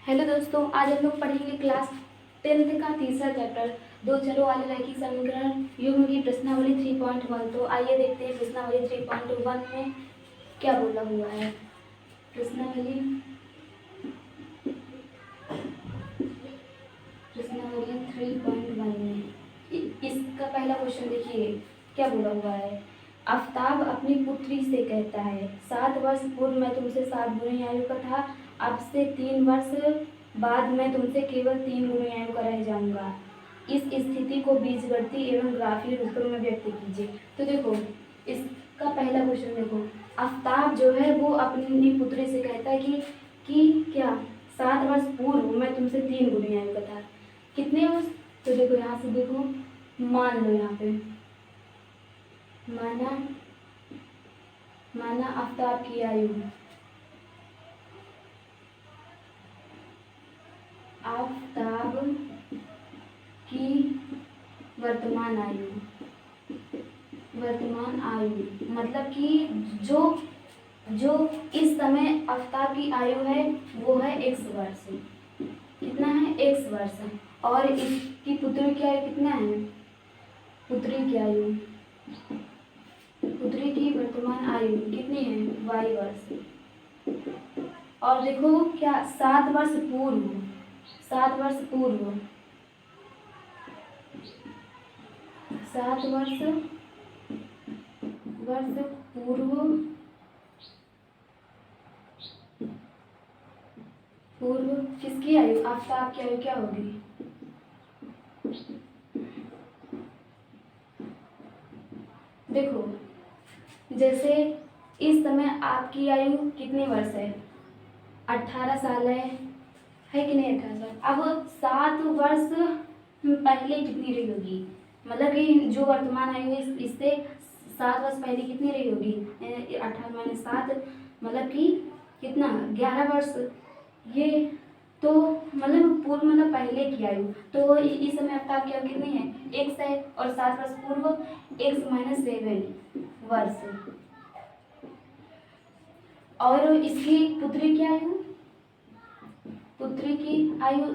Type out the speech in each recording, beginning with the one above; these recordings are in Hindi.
हेलो दोस्तों, आज हम लोग पढ़ेंगे क्लास 10th का तीसरा चैप्टर दो चरों वाले रैखिक समीकरण युग्म की प्रश्नावली 3.1। तो आइए देखते हैं प्रश्नावली 3.1 में क्या बोला हुआ है। प्रश्नावली 3.1 में इसका पहला क्वेश्चन देखिए क्या बोला हुआ है। आफताब अपनी पुत्री से कहता है, 7 वर्ष पूर्व मैं तुमसे 7 गुनी आयु का था, अब से 3 वर्ष बाद मैं तुमसे केवल 3 गुनी आयु का रह जाऊंगा। इस स्थिति को बीजगणितीय एवं ग्राफीय रूपों में व्यक्त कीजिए। तो देखो इसका पहला क्वेश्चन देखो, आफताब जो है वो अपनी पुत्री से कहता है कि क्या 7 वर्ष पूर्व मैं तुमसे 3 गुनी आयु का था। कितने वर्ष? तो देखो यहाँ से देखो, मान लो यहाँ पे माना आफताब की आयु, आफताब की वर्तमान आयु मतलब कि जो इस समय आफताब की आयु है वो है x वर्ष। कितना है? x वर्ष। और इसकी पुत्री की आयु कितना है? पुत्री की वर्तमान आयु कितनी है? y वर्ष। और देखो क्या 7 वर्ष पूर्व पूर्व किसकी आयु? आफताब की आयु क्या होगी? देखो जैसे इस समय आपकी आयु कितने वर्ष है? 18 साल है कि नहीं? 18 साल। अब 7 वर्ष पहले कितनी रही होगी? मतलब कि जो वर्तमान आयु है इससे 7 वर्ष पहले कितनी रही होगी? 18 माइनस 7 मतलब कि कितना? 11 वर्ष। ये तो मतलब पूर्व मतलब पहले की आयु। तो इस समय आफताब की आयु कितनी है? x है। और 7 वर्ष पूर्व x माइनस 7 वर्ष। और इसकी पुत्री की आयु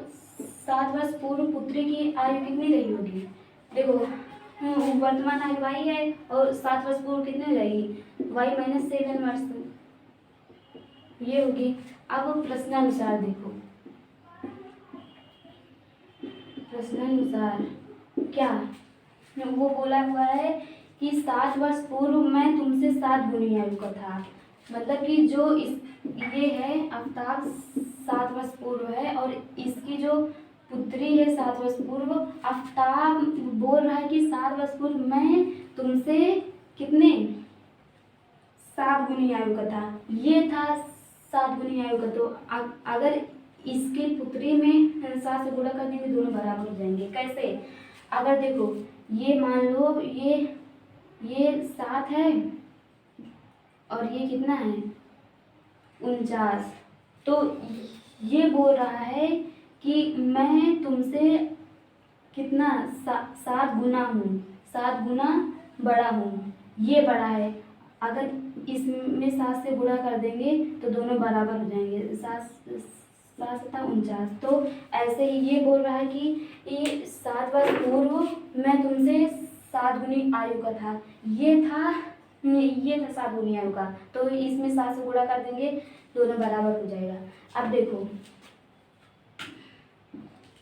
7 वर्ष पूर्व पुत्री की आयु कितनी रही होगी? देखो वर्तमान आयु y है और 7 वर्ष पूर्व कितनी रहेगी? y माइनस 7 वर्ष ये होगी। अब प्रश्नानुसार देखो, प्रश्नानुसार क्या वो बोला हुआ है कि 7 वर्ष पूर्व मैं तुमसे 7 गुनी आयु का था। मतलब कि जो ये है आफताब 7 वर्ष पूर्व है और इसकी जो पुत्री है 7 वर्ष पूर्व। आफताब बोल रहा है कि 7 वर्ष पूर्व मैं तुमसे कितने? 7 गुनी आयु का था। ये था 7 गुनी आयु का। तो अगर इसके पुत्री में 7 से गुणा कर देंगे दोनों बराबर हो जाएंगे। कैसे? अगर देखो ये मान लो ये 7 है और ये कितना है? 49। तो ये बोल रहा है कि मैं तुमसे कितना 7 गुना हूँ, 7 गुना बड़ा हूँ। ये बड़ा है। अगर इसमें 7 से गुणा कर देंगे तो दोनों बराबर हो जाएंगे। 7 49। तो ऐसे ही ये बोल रहा है कि ये 7 वर्ष पूर्व मैं तुमसे 7 गुनी आयु का था। ये था 7 गुनी आयु का। तो इसमें 7 से गुणा कर देंगे दोनों बराबर हो जाएगा। अब देखो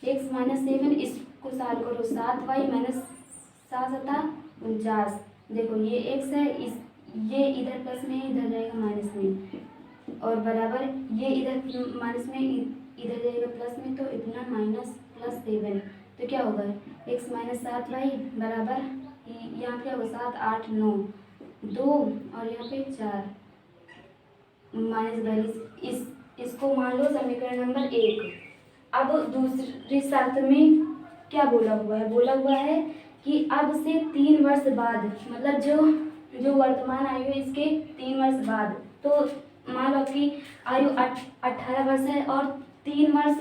x माइनस 7 इसको सॉल्व करो। 7y minus 7 49। देखो ये x है, ये इधर प्लस में इधर जाएगा माइनस में और बराबर ये इधर माइनस में इधर जाएगा प्लस में। तो इतना माइनस प्लस 7। तो क्या होगा? x माइनस 7y बराबर यहाँ क्या होगा? 7 8 9 2 और यहाँ पे 4 माइनस 42। इसको मान लो समीकरण नंबर 1। अब दूसरी शर्त में क्या बोला हुआ है? बोला हुआ है कि अब से 3 वर्ष बाद मतलब जो वर्तमान आयु है इसके 3 वर्ष बाद। तो मान लो कि आयु 18 वर्ष है और 3 वर्ष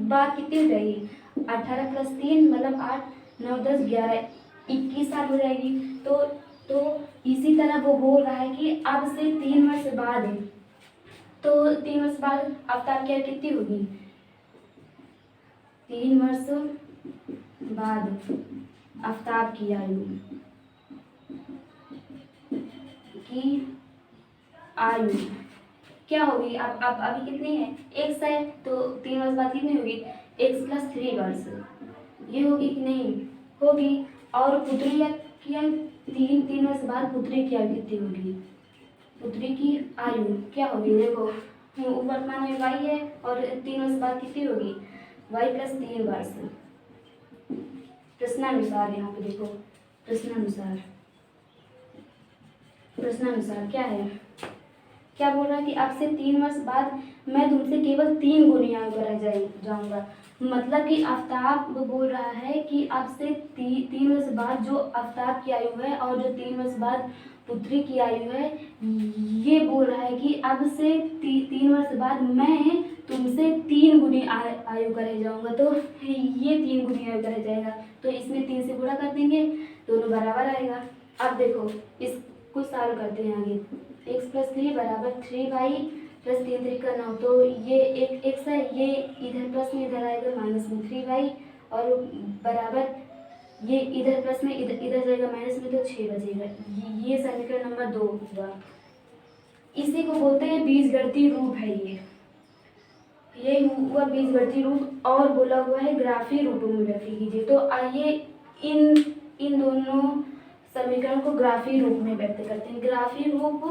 बाद कितनी हो जाएगी? 18 प्लस 3 मतलब 8 9 10 11 21 साल हो जाएगी। तो इसी तरह वो बोल रहा है कि अब से 3 वर्ष बाद, तो 3 वर्ष बाद आफताब की आयु कितनी होगी? 3 वर्ष बाद आफताब की आयु क्या होगी? अब अभी कितनी है? x है, तो 3 वर्ष बाद कितनी होगी? x प्लस 3 वर्ष, ये होगी कि नहीं? होगी। और पुत्री की आयु 3 वर्ष बाद पुत्री की आयु कितनी होगी? पुत्री की आयु क्या होगी? देखो वर्तमान में y है और 3 वर्ष बाद कितनी होगी? y प्लस 3 वर्ष। प्रश्नानुसार यहाँ पे देखो, प्रश्नानुसार क्या है? क्या बोल रहा है कि अब से 3 वर्ष बाद मैं तुमसे केवल 3 गुनी आयु का रह जाऊंगा। मतलब कि आफताब बोल रहा है कि अब से 3 वर्ष बाद जो आफताब की आयु है और जो 3 वर्ष बाद पुत्री की आयु है, ये बोल रहा है कि अब से 3 वर्ष बाद मैं तुमसे 3 गुनी आयु का रह जाऊंगा। तो ये 3 गुनी आयु का रह जाएगा, तो इसमें 3 से गुणा कर देंगे, दोनों बराबर आएगा। अब देखो इसको सॉल्व करते हैं आगे। x प्लस 3 बराबर 3y प्लस 3 3 का 9, तो ये एक x है, ये इधर प्लस में इधर आएगा माइनस में 3y, और बराबर ये इधर प्लस में इधर जाएगा माइनस में, तो 6 बचेगा। ये समीकरण नंबर 2 हुआ। इसी को बोलते हैं बीजगणितीय रूप है ये हुआ बीजगणितीय रूप, और बोला हुआ है ग्राफीय रूपों में व्यक्त कीजिए। तो आइए इन दोनों समीकरण को ग्राफीय रूप में व्यक्त करते हैं। ग्राफीय रूप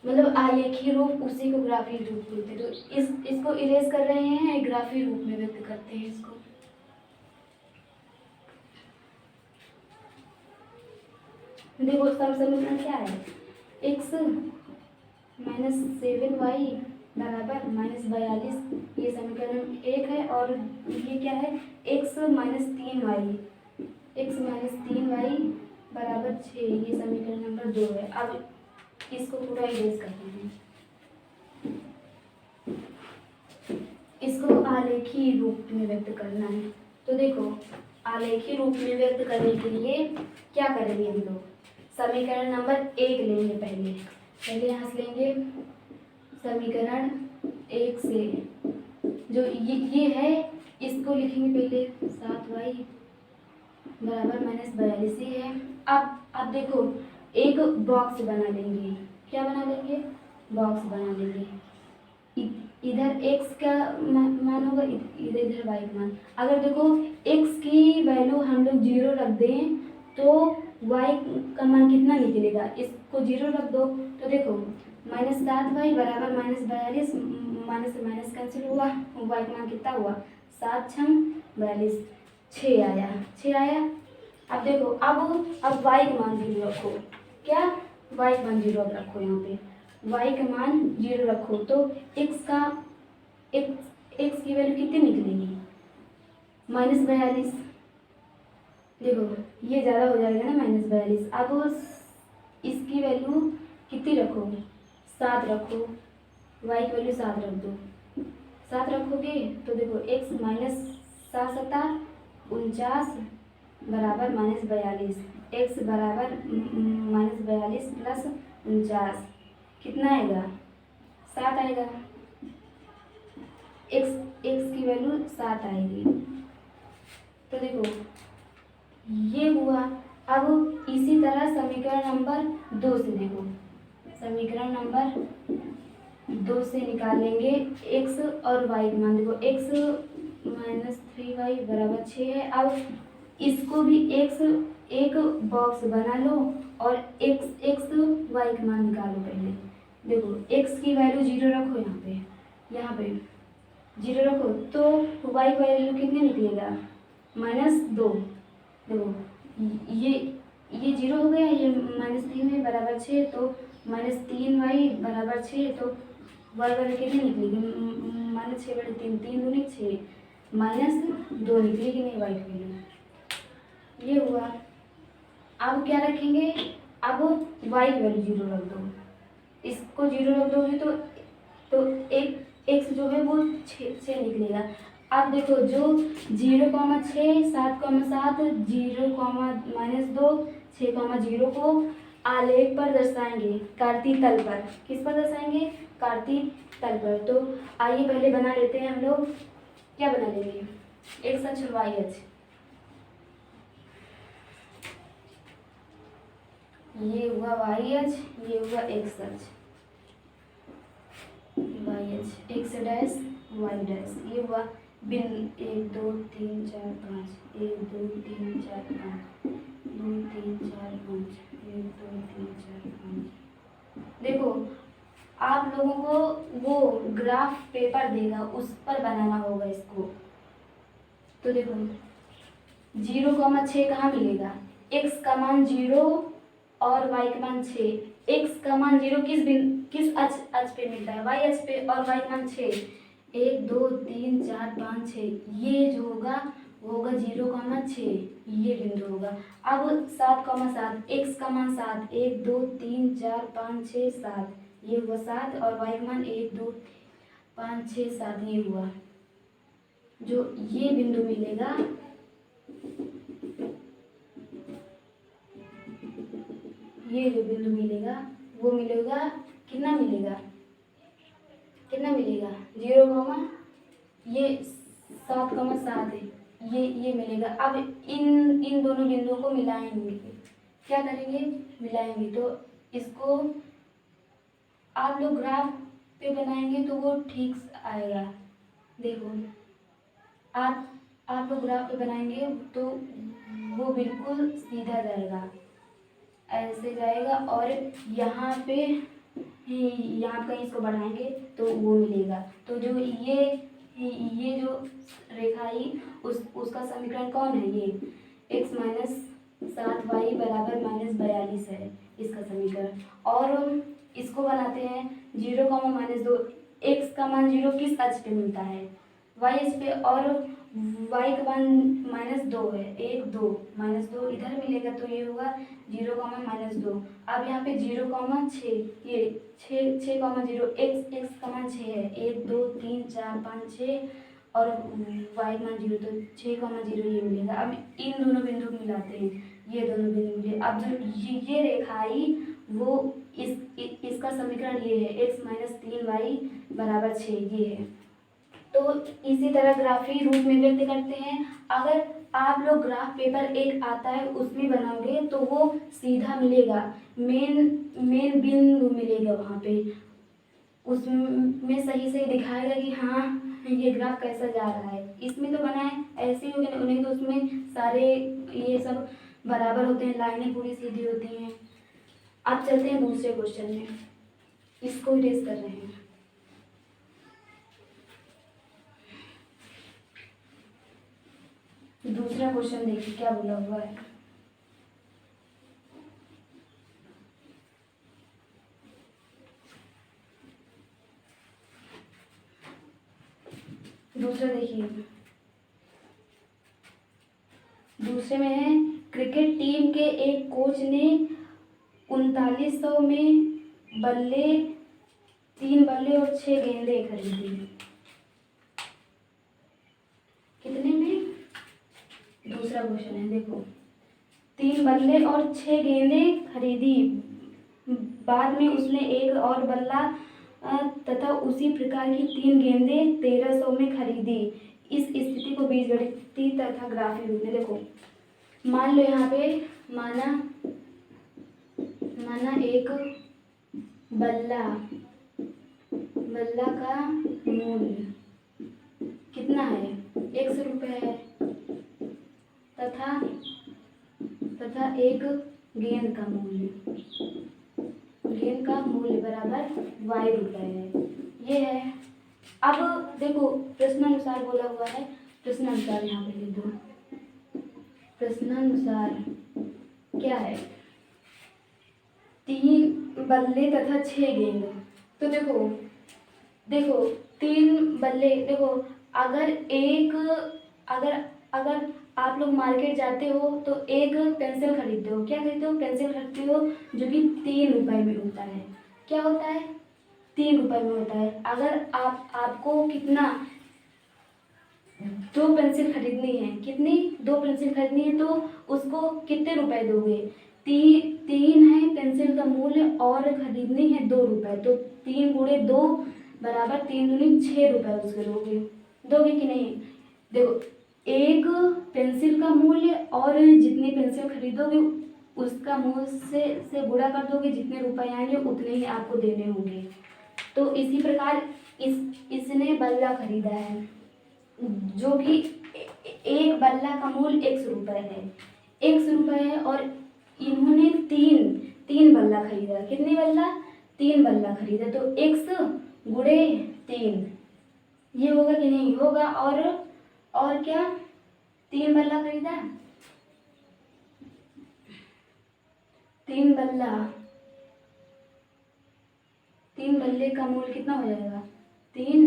मतलब आलेखीय रूप, उसी को ग्राफीय रूप बोलते हैं। तो इसको इरेज कर रहे हैं, ग्राफीय रूप में व्यक्त करते हैं इसको। देखो समीकरण क्या है? x माइनस 7y बराबर माइनस 42, ये समीकरण 1 है। और ये क्या है? x माइनस 3y बराबर 6, ये समीकरण नंबर 2 है। अब इसको पूरा इरेज करते हैं, इसको आलेखीय रूप में व्यक्त करना है। तो देखो आलेखीय रूप में व्यक्त करने के लिए क्या करेंगे हम लोग? समीकरण नंबर 1 लेंगे, पहले यहाँ से लेंगे समीकरण 1 से, जो ये है इसको लिखेंगे पहले 7y बराबर माइनस 42 ही है। अब देखो एक बॉक्स बना लेंगे। क्या बना लेंगे? बॉक्स बना लेंगे। इधर x का मान होगा, इधर y का मान। अगर देखो x की वैल्यू हम लोग 0 रख दें तो y का मान कितना निकलेगा? इसको 0 रख दो तो देखो माइनस 7y बराबर माइनस 42, माइनस से माइनस कैंसिल हुआ, y का मान कितना हुआ? 7 छंग 42, 6 आया। अब देखो अब y का मान 0 रखो। क्या? y का मान 0 अब रखो, यहाँ पे y का मान 0 रखो तो x की वैल्यू कितनी निकलेगी? माइनस 42। देखो ये ज़्यादा हो जाएगा ना, माइनस 42। अब इसकी वैल्यू कितनी रखो? 7 रखो, y की वैल्यू 7 रख दो। 7 रखोगे तो देखो x माइनस 7 7 49 बराबर माइनस 42, x बराबर माइनस 42 प्लस 49 कितना आएगा? 7 आएगा। x की वैल्यू 7 आएगी। तो देखो ये हुआ। अब इसी तरह समीकरण नंबर 2 से देखो, समीकरण नंबर 2 से निकाल लेंगे x और y का मान। देखो x माइनस 3y बराबर 6 है। अब इसको भी एक बॉक्स बना लो और x y का मान निकालो। पहले देखो x की वैल्यू 0 रखो, यहाँ पे 0 रखो तो y की वैल्यू कितनी निकलेगा? माइनस 2। देखो ये 0 हो गया, ये माइनस 3 है बराबर 6, तो माइनस 3y बराबर 6, तो y वैल्यू कितनी निकलेगी? माइनस 6 बटे 3, 3 दूनी 6, माइनस 2 निकलेगी नहीं y की वैल्यू। ये हुआ। अब क्या रखेंगे? अब y की वैल्यू 0 रख दो। इसको 0 रख दोगे तो एक x जो है वो 6 निकलेगा। अब देखो जो 0, 6, 7, 7, 0, माइनस 2, 6, 0 को आलेख पर दर्शाएंगे, कार्तीय तल पर। किस पर दर्शाएंगे? कार्तीय तल पर। तो आइए पहले बना लेते हैं हम लोग। क्या बना लेंगे? एक्स अक्ष और वाई अक्ष, ये हुआ वाई अक्ष, ये हुआ एक्स अक्ष, वाई अक्ष, एक्स डैश वाई डैश, ये हुआ बिन 1 2 3 4 5, 1 2 3 4 5, 2 3 4 5, 1 2 3 4 5। देखो आप लोगों को वो ग्राफ पेपर देगा, उस पर बनाना होगा इसको। तो देखो 0,6 कहाँ मिलेगा, x का मान 0 और y का मान 6। x का मान 0 किस अक्ष पे मिलता है, y अक्ष पे, और y का मान 6। 1 2 3 4 5 6, ये जो होगा वो होगा 0,6, ये बिंदु होगा। अब 7,7, x का मान 7, 1 2 3 4 5 6 7, ये हुआ 7, और y का मान 1 2 5 6 7, ये हुआ। जो ये बिंदु मिलेगा, ये जो बिंदु मिलेगा वो मिलेगा, कितना मिलेगा, कितना मिलेगा, 0, ये 7,7 है, ये मिलेगा। अब इन दोनों बिंदुओं को मिलाएंगे, क्या करेंगे, मिलाएंगे। तो इसको आप लोग ग्राफ पे बनाएंगे तो वो ठीक आएगा। देखो आप लोग ग्राफ पे बनाएंगे तो वो बिल्कुल सीधा जाएगा, ऐसे जाएगा, और यहाँ पे यहाँ कहीं इसको बढ़ाएंगे तो वो मिलेगा। तो जो ये जो रेखा आई उसका समीकरण कौन है, ये x माइनस 7y बराबर -42 है इसका समीकरण। और इसको बनाते हैं 0,-2, x का मान 0 किस अक्ष पे मिलता है, y अक्ष पे, और y का मान -2 है, 1 2 -2 इधर मिलेगा, तो ये होगा 0,-2। अब यहाँ पे 0,6, ये 6,0, x का मान 6 है, 1 2 3 4 5 6, और y का मान 0, तो 6,0 ये मिलेगा। अब इन दोनों बिंदु को मिलाते हैं, ये दोनों बिंदु मिले। अब जो ये रेखा आई वो इसका समीकरण ये है, x माइनस 3y बराबर 6, ये है। तो इसी तरह ग्राफी रूप में व्यक्त करते हैं। अगर आप लोग ग्राफ पेपर 1 आता है उसमें बनाओगे तो वो सीधा मिलेगा, मेन बिंदु मिलेगा वहाँ पे, उसमें सही से दिखाएगा कि हाँ ये ग्राफ कैसा जा रहा है। इसमें तो बनाए ऐसे ही होगा, उन्हें तो उसमें सारे ये सब बराबर होते हैं, लाइनें पूरी सीधी होती हैं। अब चलते हैं दूसरे क्वेश्चन में, इसको इरेज कर रहे हैं। दूसरा क्वेश्चन देखिए क्या बोला हुआ है। दूसरा देखिए, दूसरे में है क्रिकेट टीम के एक कोच ने 3900 में बल्ले 3 बल्ले और 6 गेंदे खरीदी। कितने में, दूसरा क्वेश्चन है, देखो 3 बल्ले और 6 गेंदे खरीदी, बाद में उसने एक और बल्ला तथा उसी प्रकार की 3 गेंदे 1300 में खरीदी। इस स्थिति को बीजगणितीय तथा ग्राफी रूप में देखो। मान लो यहाँ पे माना एक बल्ला का मूल्य कितना है, 100 रुपये है, तथा एक गेंद का मूल्य बराबर y रुपये है, ये है। अब देखो प्रश्नानुसार बोला हुआ है, प्रश्नानुसार यहाँ पे लिख दो। प्रश्नानुसार क्या है, 3 बल्ले तथा 6 गेंद। तो देखो 3 बल्ले, देखो अगर आप लोग मार्केट जाते हो तो एक पेंसिल खरीदते हो, क्या खरीदते हो, पेंसिल खरीदते हो जो कि 3 रुपए में होता है। क्या होता है, 3 रुपए में होता है। अगर आपको कितना 2 पेंसिल खरीदनी है, कितनी 2 पेंसिल खरीदनी है, तो उसको कितने रुपए दोगे, 3 है पेंसिल का मूल्य और खरीदनी है 2 रुपए, तो 3 गुणे 2 बराबर 3 दूनी 6 रुपए उसके दोगे कि नहीं। देखो एक पेंसिल का मूल्य और जितनी पेंसिल खरीदोगे उसका मूल्य से गुणा कर दोगे, जितने रुपए आएंगे उतने ही आपको देने होंगे। तो इसी प्रकार इसने बल्ला खरीदा है, जो कि एक बल्ला का मूल्य 100 रुपये है, 100 रुपये है, और इन्होंने तीन बल्ला खरीदा। कितने बल्ला? 3 बल्ला खरीदा। तो 100 गुणे 3, ये होगा कि नहीं? होगा। और क्या? 3 बल्ला खरीदा, 3 बल्ला, 3 बल्ले का मूल्य कितना हो जाएगा? 3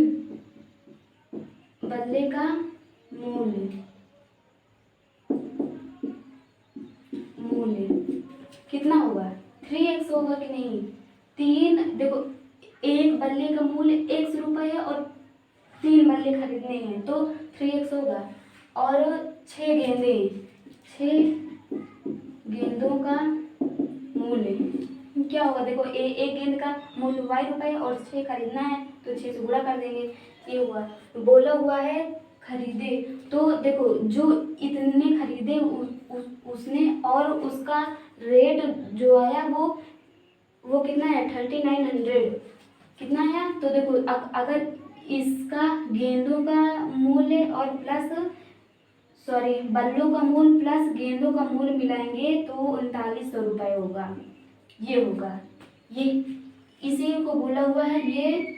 बल्ले का मूल्य कितना होगा? 3x होगा कि नहीं? देखो, एक बल्ले का मूल्य 100 रुपये है और 3 बल्ले खरीदने हैं, तो 3x होगा। और 6 गेंदों का मूल्य क्या होगा? देखो, एक गेंद का मूल्य y रुपये और 6 खरीदना है, तो 6 से गुणा कर देंगे। ये हुआ। बोला हुआ है खरीदे, तो देखो जो इतने खरीदे उसने, और उसका रेट जो आया वो कितना है? 3900 कितना आया? तो देखो अगर इसका गेंदों का मूल्य और बल्लों का मूल्य प्लस गेंदों का मूल्य मिलाएंगे तो 3900 रुपये होगा। ये होगा, ये इसी को बोला हुआ है। ये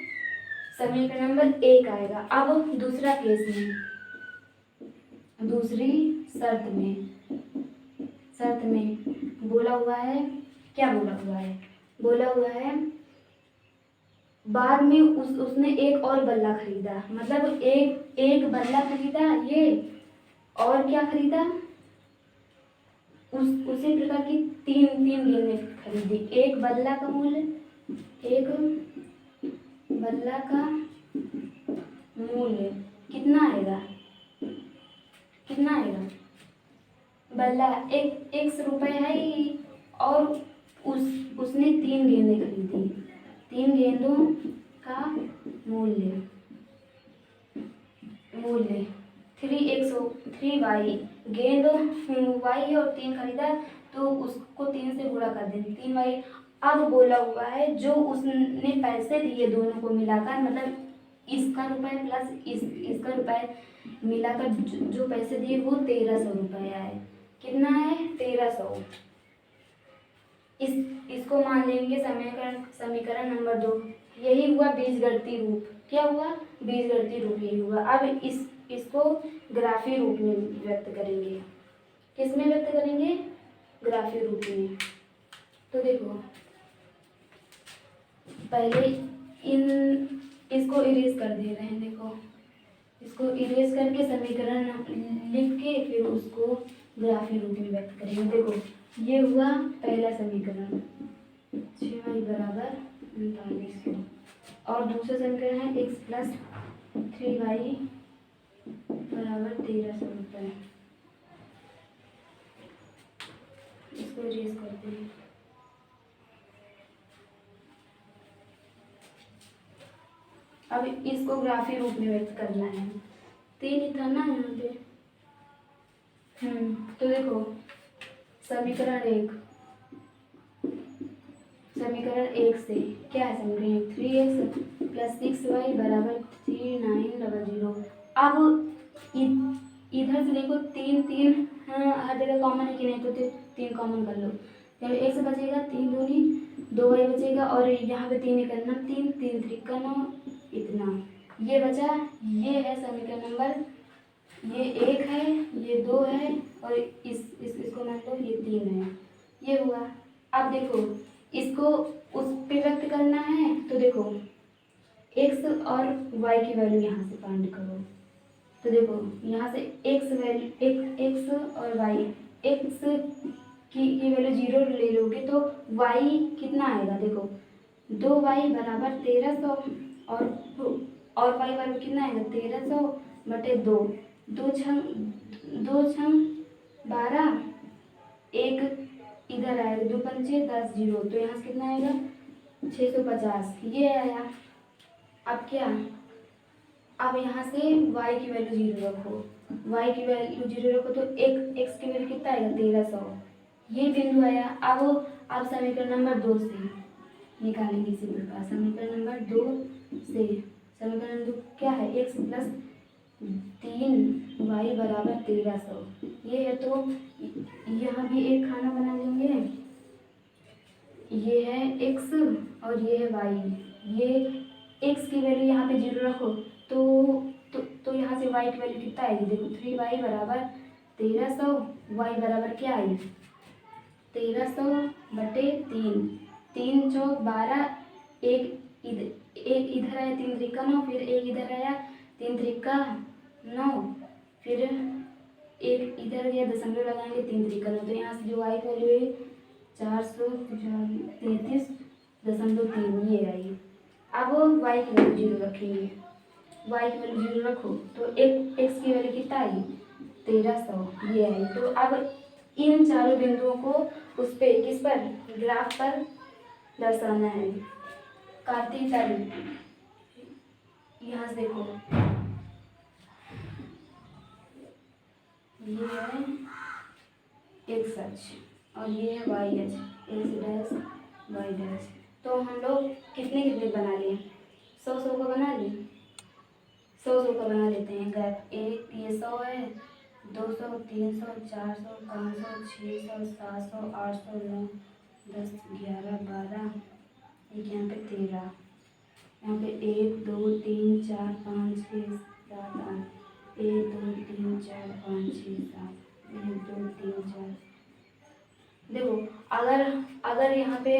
समीकरण नंबर 1 आएगा। अब दूसरा केस में, दूसरी शर्त में बोला हुआ है, क्या बोला हुआ है? बोला हुआ है बाद में उसने एक और बल्ला खरीदा, मतलब एक बल्ला खरीदा ये, और क्या खरीदा? उसी प्रकार की तीन गेंदें खरीदी। एक बल्ला का मूल्य कितना आएगा? बल्ला 100 रुपये है ही, और उसने 3 गेंदें खरीदी। 3 गेंदों का मूल्य 3y, गेंद y है और 3 खरीदा, तो उसको 3 से गुणा कर देंगे, 3y। अब बोला हुआ है जो उसने पैसे दिए दोनों को मिलाकर, मतलब इसका रुपए प्लस इसका रुपए मिलाकर जो पैसे दिए वो 1300 रुपये आए। कितना है? 1300। इसको मान लेंगे समीकरण नंबर 2। यही हुआ बीजगणितीय रूप। क्या हुआ? बीजगणितीय रूप यही हुआ। अब इसको ग्राफीय रूप में व्यक्त करेंगे। किस में व्यक्त करेंगे? ग्राफीय रूप में। तो देखो, पहले इसको इरेज कर दे रहे हैं। देखो, इसको इरेज करके समीकरण लिख के फिर उसको ग्राफीय रूप में व्यक्त करेंगे। देखो, ये हुआ पहला समीकरण, 6y बराबर 3900, और दूसरा समीकरण है x प्लस 3y बराबर 1300 रुपये। इसको इरेज करते हैं। अब इसको ग्राफीय रूप में व्यक्त करना है। 3 ही था ना यहाँ पे। तो देखो, समीकरण 1 से क्या है? समीकरण 3x प्लस 6y बराबर 3900। अब इधर से देखो, 3 हर जगह कॉमन है कि नहीं? तो 3 कॉमन कर लो, जब x बचेगा 3 दूनी 2y बचेगा, और यहाँ पे 3 करना, 3 3 9 इतना ये बचा। ये है समीकरण नंबर, ये 1 है, ये 2 है, और इसको मान लो ये 3 है। ये हुआ। अब देखो, इसको उस पे व्यक्त करना है, तो देखो x और y की वैल्यू यहाँ से फाइंड करो। तो देखो, यहाँ से x और y, x की वैल्यू 0 ले लोगे तो y कितना आएगा? देखो, 2y बराबर 1300, और y बराबर कितना आएगा? 1300 बटे 2, 2 छंग 12, 1 इधर आएगा, 2 पंचे 10, 0, तो यहाँ से कितना आएगा? 650। ये आया। अब क्या? अब यहाँ से y की वैल्यू 0 रखो, y की वैल्यू 0 रखो तो x की वैल्यू कितना आएगा 1300। ये बिंदु आया। अब आप समीकरण नंबर 2 से निकालेंगे इसी प्रकार। समीकरण नंबर 2 से समीकरण 2 क्या है, x प्लस 3y बराबर 1300 ये है। तो यहाँ भी एक खाना बना लेंगे, ये है x और ये है y। ये x की वैल्यू यहाँ पे 0 रखो तो यहाँ से y की वैल्यू कितना आएगी, देखो 3y बराबर 1300। y बराबर क्या आई 1300/3, 3 चौक 12, एक इधर आया 3 त्रिका 9, फिर एक इधर आया 3 त्रिका 9, फिर एक इधर गया दशमलव लगाएंगे 3 त्रिका 9। तो यहाँ से जो y की वैल्यू है 433.3 ये आई। अब y की वैल्यू 0 रखेंगे, y की वैल्यू 0 रखो तो x की वैल्यू कितना आई 1300 ये आई। तो अब इन चारों बिंदुओं को उस पे किस पर ग्राफ पर दर्शाना है। कार्तीय तल यहाँ से देखो, ये है x अक्ष और ये है y अक्ष, x डैश y डैश। तो हम लोग कितने कितने बना लिए 100 का बना लिए, 100 का बना लेते हैं ग्राफ। एक ये 100 है, 200, 300, 400, 500, 600, 700, 800, 9, 10, 11, 12, एक यहाँ पे 13, यहाँ पे 1 2 3 4 5 6 7 8, 1 2 3 4 5 6 7, 1 2 3 4। देखो अगर यहाँ पे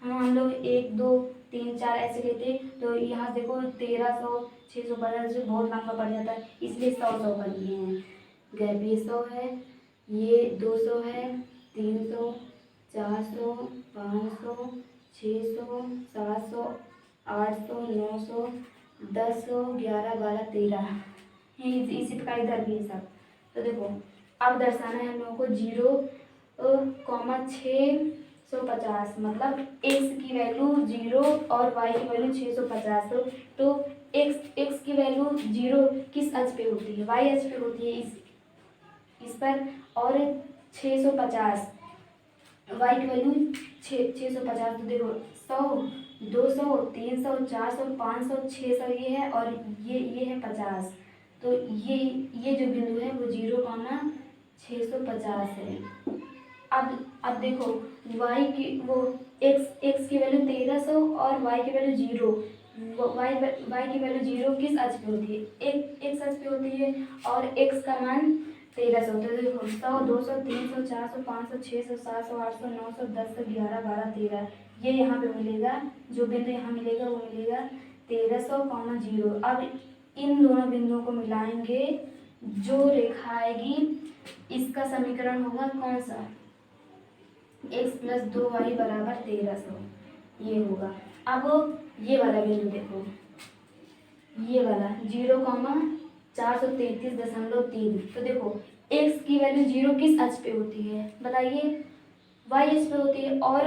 हम लोग 1 2 3 4 ऐसे लेते तो यहाँ देखो 1300 650 जो बहुत लंबा पड़ जाता है, इसलिए 100 कर लिए हैं। गैप ये 100 है, ये 200 है, 300, 400, 500, 600, 700, 800, 900, 10, 11, 12, 13 इसी प्रकार इधर भी है सब। तो देखो अब दर्शाना है हम लोगों को 0,650 मतलब x की वैल्यू 0 और y की वैल्यू 650। तो x की वैल्यू 0 किस अक्ष पे होती है, y अक्ष पे होती है इस पर, और 650 y की वैल्यू 650। तो देखो 100 200 300 400 500 600 ये है और ये है 50। तो ये जो बिंदु है वो 0,650 है। अब देखो y की वो x की वैल्यू 1300 और y की वैल्यू 0, y की वैल्यू 0 किस अक्ष पे होती है, x अक्ष पे होती है और x का मान 1300। तो देखो 100 200 300 400 500 600 700 800 900 10 11 12 13 ये यहाँ पे मिलेगा, जो बिंदु यहाँ मिलेगा वो मिलेगा 1300, 0। अब इन दोनों बिंदुओं को मिलाएंगे, जो रेखा आएगी इसका समीकरण होगा कौन सा, x प्लस 2y बराबर 1300 ये होगा। अब ये वाला बिंदु देखो, ये वाला 0,433.3। तो देखो x की वैल्यू 0 किस अक्ष पे होती है बताइए, y अक्ष पे होती है और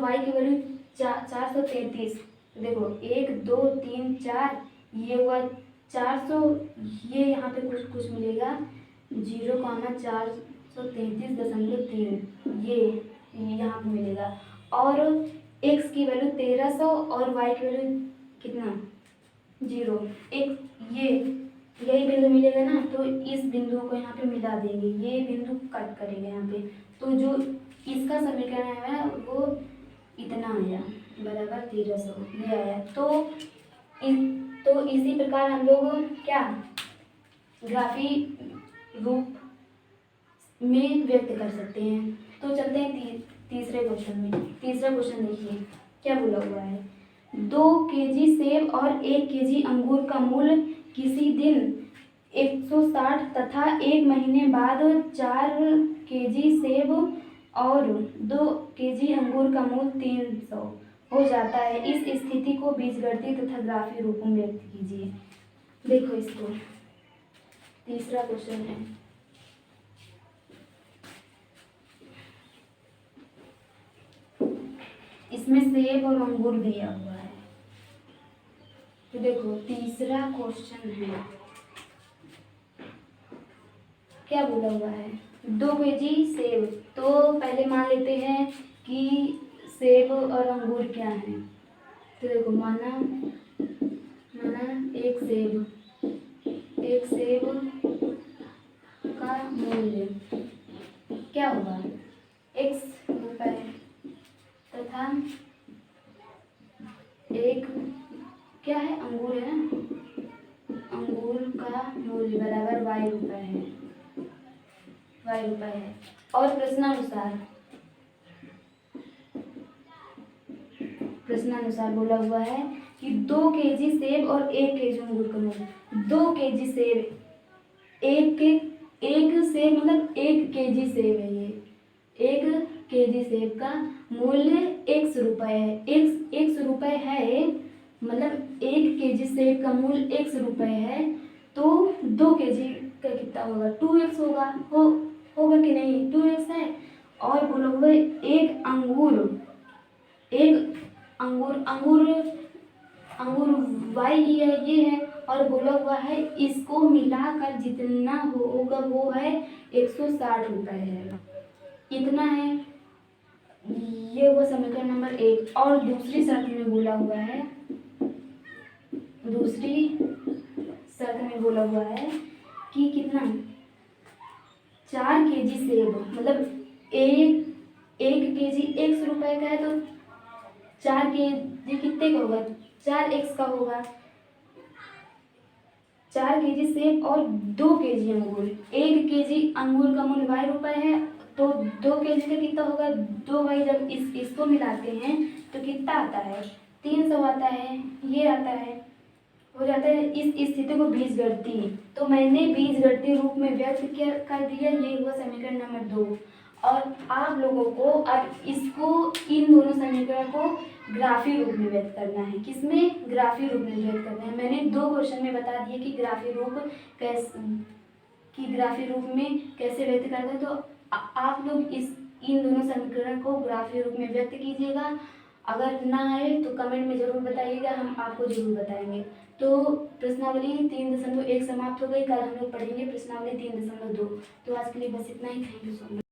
y की वैल्यू 433। देखो 1 2 3 4 ये हुआ 400, ये यहाँ पे कुछ मिलेगा 0,433.3 ये यहाँ पे मिलेगा। और x की वैल्यू 1300 और y की वैल्यू कितना 0, एक यही बिंदु मिलेगा ना। तो इस बिंदु को यहाँ पे मिला देंगे, ये बिंदु कट करेगा यहाँ पे। तो जो इसका समीकरण है वो इतना आया बराबर 1300 ये आया। तो इसी प्रकार हम लोग क्या ग्राफी रूप में व्यक्त कर सकते हैं। तो चलते हैं तीसरे क्वेश्चन में। तीसरा क्वेश्चन देखिए क्या बोला हुआ है, 2 केजी सेब और 1 केजी अंगूर का मूल्य किसी दिन 160 तथा 1 महीने बाद 4 केजी सेब और 2 केजी अंगूर का मूल्य 300 हो जाता है। इस स्थिति को बीजगणितीय तथा ग्राफीय रूप में व्यक्त कीजिए। देखो इसको, तीसरा क्वेश्चन है, इसमें सेब और अंगूर दिया हुआ है। तो देखो तीसरा क्वेश्चन है, क्या बोला हुआ है, 2 केजी सेब। तो पहले मान लेते हैं कि सेब और अंगूर क्या है। तो देखो माना एक सेब का मूल्य क्या होगा, x रुपए तथा एक क्या है, अंगूर है ना, अंगूर का मूल्य बराबर y रुपए है, और प्रश्नानुसार बोला हुआ है कि 2 केजी सेब और 1 केजी अंगूर का मूल्य, 2 केजी सेब, एक सेब मतलब 1 केजी सेब है ये, 1 केजी सेब का मूल्य x रुपए है, x रुपए है, मतलब 1 केजी सेब का मूल्य x रुपए है, तो 2 केजी का कितना होगा, 2x होगा कि नहीं, 2x है। और बोला हुआ है एक अंगूर y ये है, और बोला हुआ है इसको मिलाकर जितना होगा वो है 160 रुपए है, इतना है। ये हुआ समीकरण नंबर 1। और दूसरी शर्त में बोला हुआ है कि कितना, 4 केजी सेब, मतलब एक केजी 1 रुपए का है, तो 4 केजी कितने का होगा, 4x का होगा, 4 केजी सेब और 2 केजी अंगूर, 1 केजी अंगूर का मूल्य y रुपए है, तो 2 केजी का कितना होगा, 2y। जब इसको मिलाते हैं तो कितना आता है, 300 आता है, ये आता है, हो जाता है इस स्थिति को बीजगणितीय। तो मैंने बीजगणितीय रूप में व्यक्त कर दिया, ये हुआ समीकरण नंबर 2। और आप लोगों को अब इसको, इन दोनों समीकरण को ग्राफी रूप में व्यक्त करना है। किसमें, ग्राफी रूप में व्यक्त करना है। मैंने 2 क्वेश्चन में बता दिया कि ग्राफी रूप में कैसे व्यक्त करते हैं। तो आप लोग इन दोनों समीकरण को ग्राफी रूप में व्यक्त कीजिएगा। अगर ना आए तो कमेंट में ज़रूर बताइएगा, हम आपको ज़रूर बताएंगे। तो प्रश्नावली 3.1 समाप्त हो गई। कल हम लोग पढ़ेंगे प्रश्नावली 3.2। तो आज के लिए बस इतना ही। Thank you so much.